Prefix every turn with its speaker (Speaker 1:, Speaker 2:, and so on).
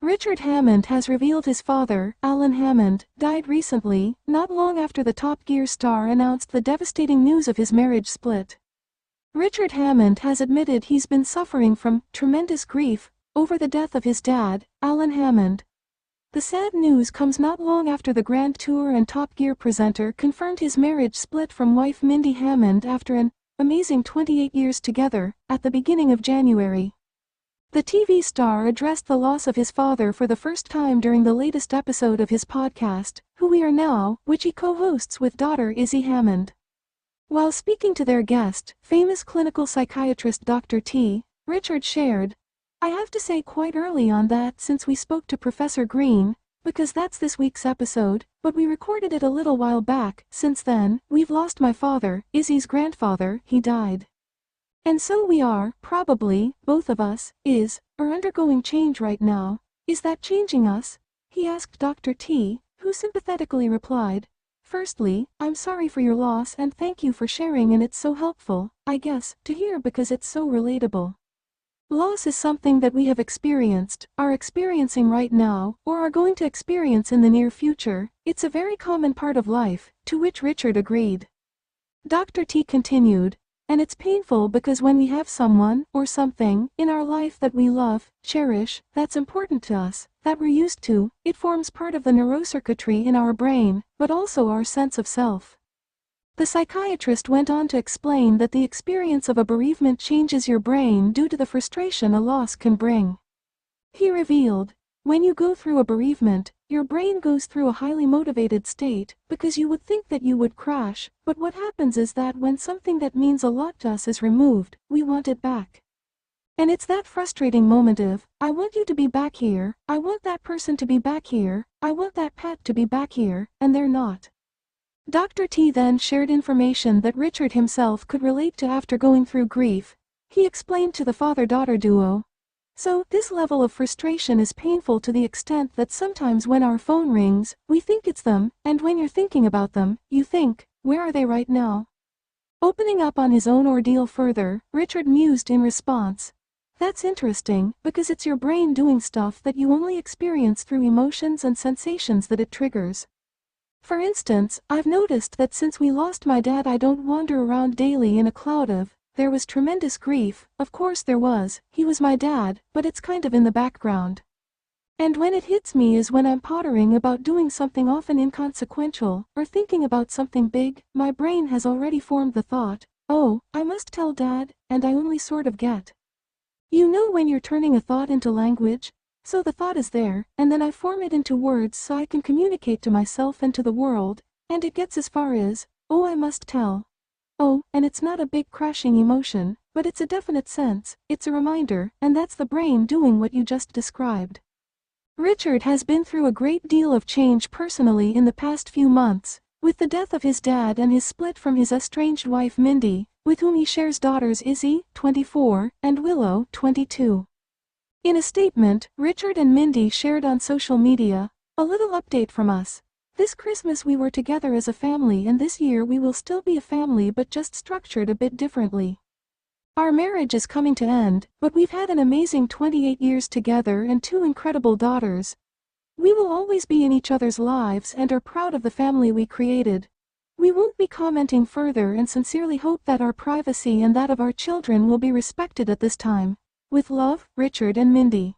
Speaker 1: Richard Hammond has revealed his father, Alan Hammond, died recently, not long after the Top Gear star announced the devastating news of his marriage split. Richard Hammond has admitted he's been suffering from tremendous grief over the death of his dad, Alan Hammond. The sad news comes not long after the Grand Tour and Top Gear presenter confirmed his marriage split from wife Mindy Hammond after an amazing 28 years together, at the beginning of January. The TV star addressed the loss of his father for the first time during the latest episode of his podcast, Who We Are Now, which he co-hosts with daughter Izzy Hammond. While speaking to their guest, famous clinical psychiatrist Dr. T, Richard shared, "I have to say quite early on that since we spoke to Professor Green, because that's this week's episode, but we recorded it a little while back, since then, we've lost my father, Izzy's grandfather, he died. And so we are, probably, both of us, are undergoing change right now. Is that changing us?" he asked Dr. T, who sympathetically replied, "Firstly, I'm sorry for your loss and thank you for sharing, and it's so helpful, I guess, to hear because it's so relatable. Loss is something that we have experienced, are experiencing right now, or are going to experience in the near future. It's a very common part of life," to which Richard agreed. Dr. T continued, "And it's painful because when we have someone, or something, in our life that we love, cherish, that's important to us, that we're used to, it forms part of the neurocircuitry in our brain, but also our sense of self." The psychiatrist went on to explain that the experience of a bereavement changes your brain due to the frustration a loss can bring. He revealed, "When you go through a bereavement, your brain goes through a highly motivated state, because you would think that you would crash, but what happens is that when something that means a lot to us is removed, we want it back. And it's that frustrating moment of, I want you to be back here, I want that person to be back here, I want that pet to be back here, and they're not." Dr. T then shared information that Richard himself could relate to after going through grief. He explained to the father-daughter duo, "So, this level of frustration is painful to the extent that sometimes when our phone rings, we think it's them, and when you're thinking about them, you think, where are they right now?" Opening up on his own ordeal further, Richard mused in response, "That's interesting, because it's your brain doing stuff that you only experience through emotions and sensations that it triggers. For instance, I've noticed that since we lost my dad I don't wander around daily in a cloud of, there was tremendous grief, of course there was, he was my dad, but it's kind of in the background. And when it hits me is when I'm pottering about doing something often inconsequential, or thinking about something big, my brain has already formed the thought, oh, I must tell Dad, and I only sort of get. You know when you're turning a thought into language? So the thought is there, and then I form it into words so I can communicate to myself and to the world, and it gets as far as, oh, I must tell. Oh, and it's not a big crashing emotion, but it's a definite sense, it's a reminder, and that's the brain doing what you just described." Richard has been through a great deal of change personally in the past few months, with the death of his dad and his split from his estranged wife Mindy, with whom he shares daughters Izzy, 24, and Willow, 22. In a statement, Richard and Mindy shared on social media, "A little update from us. This Christmas we were together as a family, and this year we will still be a family but just structured a bit differently. Our marriage is coming to end, but we've had an amazing 28 years together and 2 incredible daughters. We will always be in each other's lives and are proud of the family we created. We won't be commenting further and sincerely hope that our privacy and that of our children will be respected at this time. With love, Richard and Mindy."